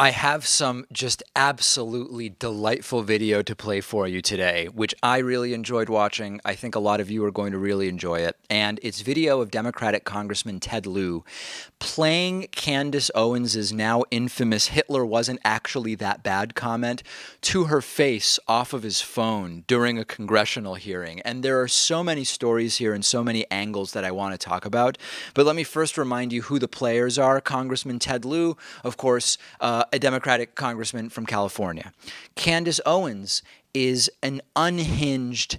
I have some just absolutely delightful video to play for you today, which I really enjoyed watching. I think a lot of you are going to really enjoy it. And it's video of Democratic Congressman Ted Lieu playing Candace Owens' now infamous "Hitler wasn't actually that bad" comment to her face off of his phone during a congressional hearing. And there are so many stories here and so many angles that I want to talk about. But let me first remind you who the players are. Congressman Ted Lieu, of course, a Democratic congressman from California. Candace Owens is an unhinged,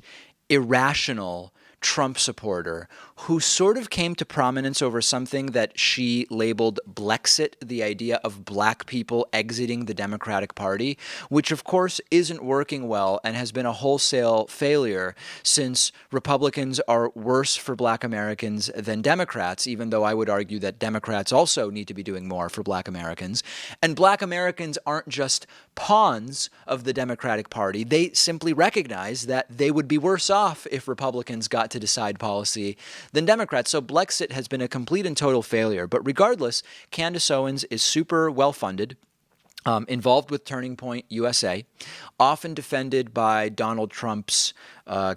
irrational Trump supporter who sort of came to prominence over something that she labeled Blexit, the idea of black people exiting the Democratic Party, which of course isn't working well and has been a wholesale failure since Republicans are worse for black Americans than Democrats, even though I would argue that Democrats also need to be doing more for black Americans. And black Americans aren't just pawns of the Democratic Party. They simply recognize that they would be worse off if Republicans got to decide policy than Democrats. So Blexit has been a complete and total failure. But regardless, Candace Owens is super well-funded, involved with Turning Point USA, often defended by Donald Trump's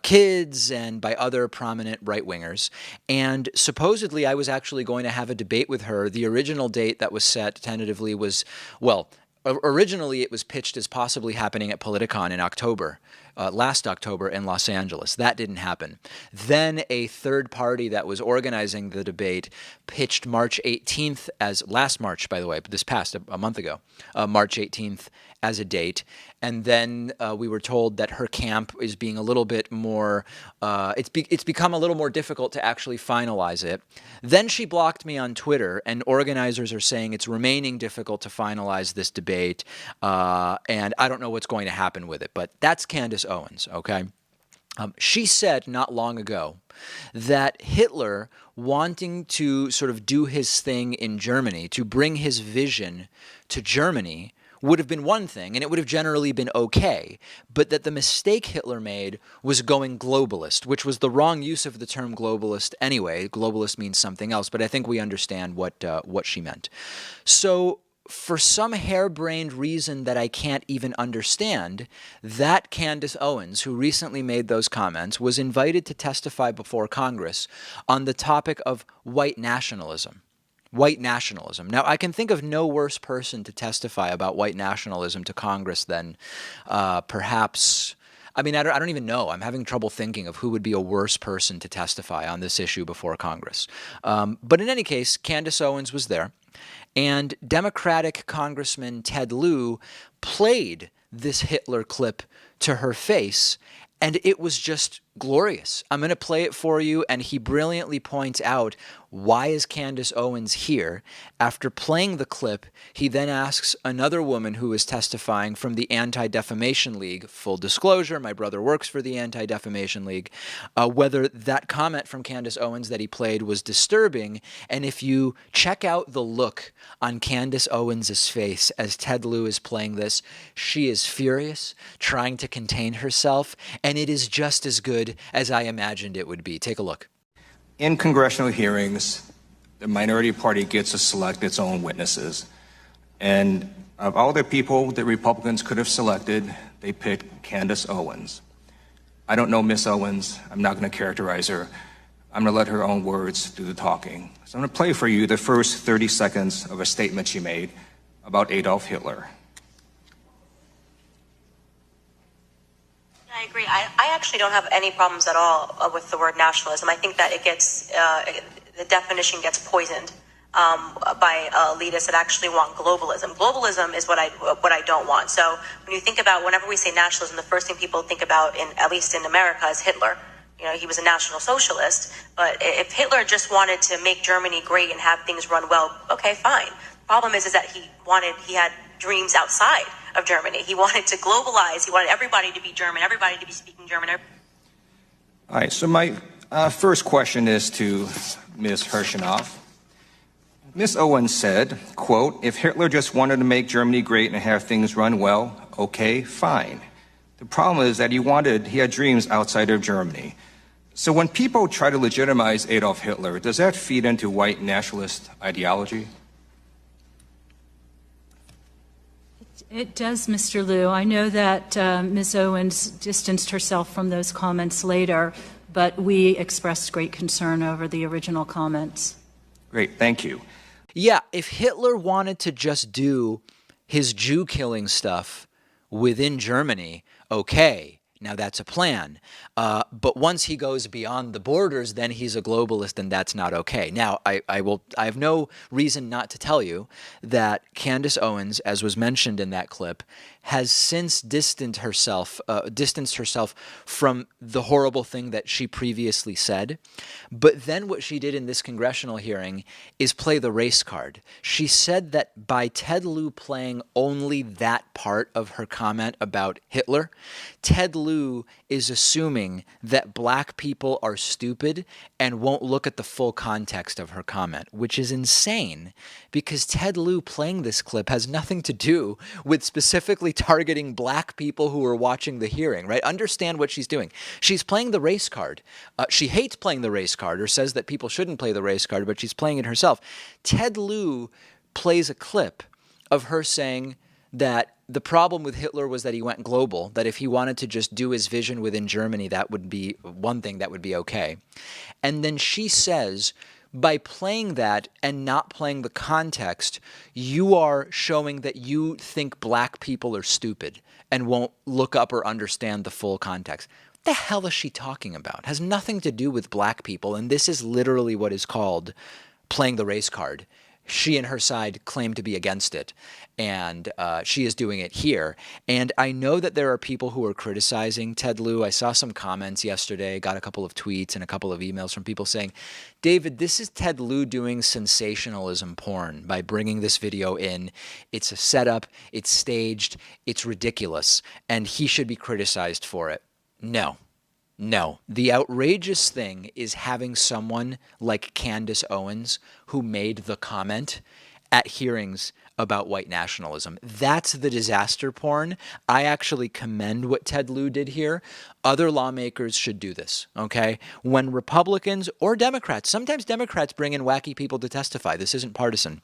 kids and by other prominent right-wingers. And supposedly I was actually going to have a debate with her. The original date that was set tentatively was, well, originally, it was pitched as possibly happening at Politicon in October, last October in Los Angeles. That didn't happen. Then a third party that was organizing the debate pitched March 18th as, last March, by the way, but this past a month ago, March 18th as a date. And then we were told that her camp is being a little bit more, it's become a little more difficult to actually finalize it. Then she blocked me on Twitter, and organizers are saying it's remaining difficult to finalize this debate, and I don't know what's going to happen with it. But that's Candace Owens, okay? She said not long ago that Hitler, wanting to sort of do his thing in Germany, to bring his vision to Germany, would have been one thing, and it would have generally been okay, but that the mistake Hitler made was going globalist, which was the wrong use of the term globalist anyway. Globalist means something else, but I think we understand what she meant. So for some harebrained reason that I can't even understand, that Candace Owens, who recently made those comments, was invited to testify before Congress on the topic of white nationalism. White nationalism. Now, I can think of no worse person to testify about white nationalism to Congress than perhaps, I mean, I don't even know. I'm having trouble thinking of who would be a worse person to testify on this issue before Congress. But in any case, Candace Owens was there, and Democratic Congressman Ted Lieu played this Hitler clip to her face, and it was just glorious. I'm going to play it for you, and he brilliantly points out, why is Candace Owens here? After playing the clip, he then asks another woman who is testifying from the Anti-Defamation League, full disclosure, my brother works for the Anti-Defamation League, whether that comment from Candace Owens that he played was disturbing. And if you check out the look on Candace Owens' face as Ted Lieu is playing this, she is furious, trying to contain herself, and it is just as good as I imagined it would be. Take a look. In congressional hearings, the minority party gets to select its own witnesses. And of all the people that Republicans could have selected, they picked Candace Owens. I don't know Miss Owens. I'm not going to characterize her. I'm going to let her own words do the talking. So I'm going to play for you the first 30 seconds of a statement she made about Adolf Hitler. I agree. I actually don't have any problems at all with the word nationalism. I think that it gets, the definition gets poisoned by elitists that actually want globalism. Globalism is what I don't want. So when you think about, whenever we say nationalism, the first thing people think about, at least in America, is Hitler. You know, he was a National Socialist. But if Hitler just wanted to make Germany great and have things run well, okay, fine. The problem is that he had dreams outside of Germany. He wanted to globalize. He wanted everybody to be German, everybody to be speaking German. All right, so my first question is to Ms. Hirschenoff. Ms. Owens said, quote, if Hitler just wanted to make Germany great and have things run well, okay, fine. The problem is that he had dreams outside of Germany. So when people try to legitimize Adolf Hitler, does that feed into white nationalist ideology? It does, Mr. Lieu. I know that Ms. Owens distanced herself from those comments later, but we expressed great concern over the original comments. Great, thank you. Yeah, if Hitler wanted to just do his Jew killing stuff within Germany, okay, now that's a plan. But once he goes beyond the borders, then he's a globalist, and that's not okay. Now, I have no reason not to tell you that Candace Owens, as was mentioned in that clip, has since distanced herself from the horrible thing that she previously said. But then what she did in this congressional hearing is play the race card. She said that by Ted Lieu playing only that part of her comment about Hitler, Ted Lieu is assuming that black people are stupid and won't look at the full context of her comment, which is insane because Ted Lieu playing this clip has nothing to do with specifically targeting black people who are watching the hearing, right? Understand what she's doing. She's playing the race card. She hates playing the race card or says that people shouldn't play the race card, but she's playing it herself. Ted Lieu plays a clip of her saying that the problem with Hitler was that he went global, that if he wanted to just do his vision within Germany, that would be one thing that would be okay. And then she says, by playing that and not playing the context, you are showing that you think black people are stupid and won't look up or understand the full context. What the hell is she talking about? It has nothing to do with black people, and this is literally what is called playing the race card. She and her side claim to be against it, and she is doing it here. And I know that there are people who are criticizing Ted Lieu. I saw some comments yesterday, got a couple of tweets and a couple of emails from people saying, David, this is Ted Lieu doing sensationalism porn by bringing this video in. It's a setup, it's staged, it's ridiculous, and he should be criticized for it. No, the outrageous thing is having someone like Candace Owens who made the comment at hearings about white nationalism. That's the disaster porn. I actually commend what Ted Lieu did here. Other lawmakers should do this, okay? When Republicans or Democrats, sometimes Democrats bring in wacky people to testify. This isn't partisan.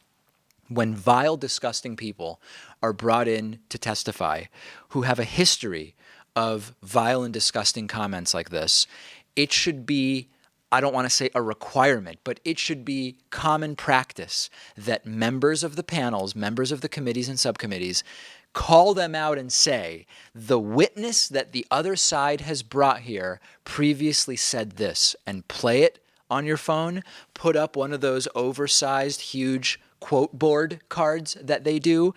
When vile, disgusting people are brought in to testify who have a history of vile and disgusting comments like this, it should be, I don't want to say a requirement, but it should be common practice that members of the panels, members of the committees and subcommittees, call them out and say, the witness that the other side has brought here previously said this, and play it on your phone, put up one of those oversized, huge quote board cards that they do.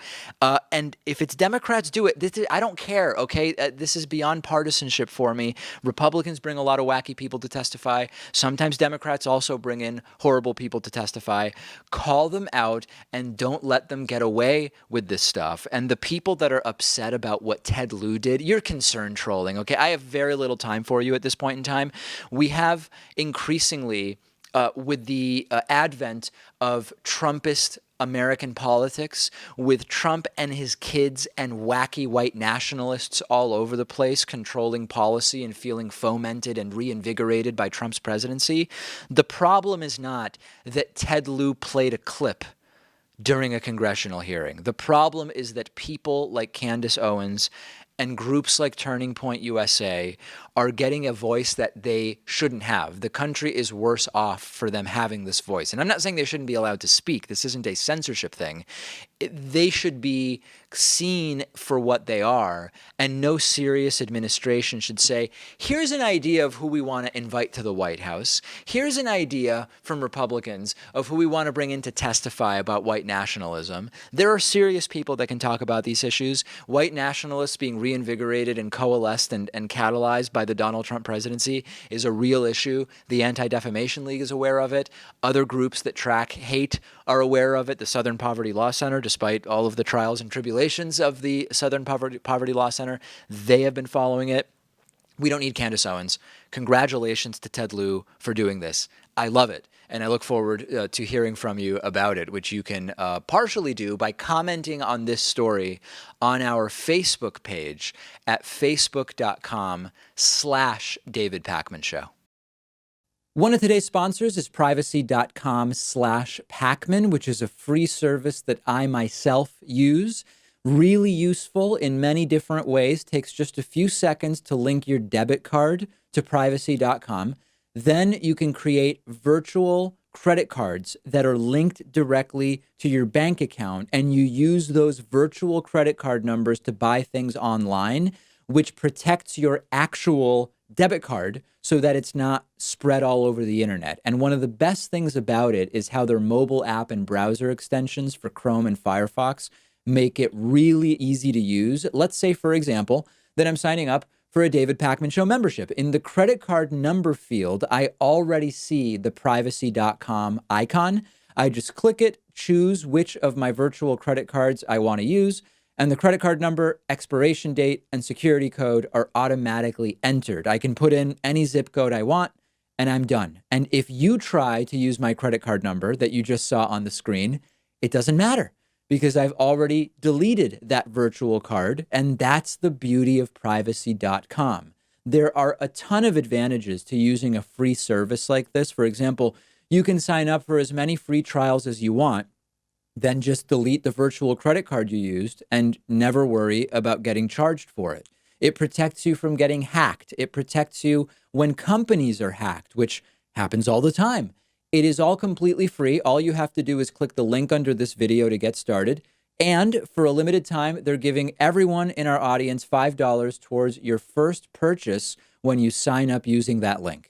And if it's Democrats, do it. I don't care, okay? This is beyond partisanship for me. Republicans bring a lot of wacky people to testify. Sometimes Democrats also bring in horrible people to testify. Call them out and don't let them get away with this stuff. And the people that are upset about what Ted Lieu did, you're concern trolling, okay? I have very little time for you at this point in time. We have increasingly with the advent of Trumpist American politics, with Trump and his kids and wacky white nationalists all over the place controlling policy and feeling fomented and reinvigorated by Trump's presidency, the problem is not that Ted Lieu played a clip during a congressional hearing. The problem is that people like Candace Owens and groups like Turning Point USA are getting a voice that they shouldn't have. The country is worse off for them having this voice. And I'm not saying they shouldn't be allowed to speak. This isn't a censorship thing. They should be seen for what they are, and no serious administration should say, here's an idea of who we want to invite to the White House. Here's an idea from Republicans of who we want to bring in to testify about white nationalism. There are serious people that can talk about these issues. White nationalists being reinvigorated and coalesced and catalyzed by the Donald Trump presidency is a real issue. The Anti-Defamation League is aware of it. Other groups that track hate are aware of it. The Southern Poverty Law Center, despite all of the trials and tribulations of the Southern Poverty Law Center, they have been following it. We don't need Candace Owens. Congratulations to Ted Lieu for doing this. I love it, and I look forward to hearing from you about it, which you can partially do by commenting on this story on our Facebook page at facebook.com/David Pakman Show. One of today's sponsors is privacy.com/Pakman, which is a free service that I myself use. Really useful in many different ways. Takes just a few seconds to link your debit card to privacy.com. Then you can create virtual credit cards that are linked directly to your bank account, and you use those virtual credit card numbers to buy things online, which protects your actual debit card so that it's not spread all over the internet. And one of the best things about it is how their mobile app and browser extensions for Chrome and Firefox make it really easy to use. Let's say, for example, that I'm signing up for a David Pakman Show membership. In the credit card number field, I already see the privacy.com icon. I just click it, choose which of my virtual credit cards I want to use, and the credit card number, expiration date, and security code are automatically entered. I can put in any zip code I want, and I'm done. And if you try to use my credit card number that you just saw on the screen, it doesn't matter, because I've already deleted that virtual card, and that's the beauty of privacy.com. There are a ton of advantages to using a free service like this. For example, you can sign up for as many free trials as you want, then just delete the virtual credit card you used and never worry about getting charged for it. It protects you from getting hacked. It protects you when companies are hacked, which happens all the time. It is all completely free. All you have to do is click the link under this video to get started. And for a limited time, they're giving everyone in our audience $5 towards your first purchase when you sign up using that link.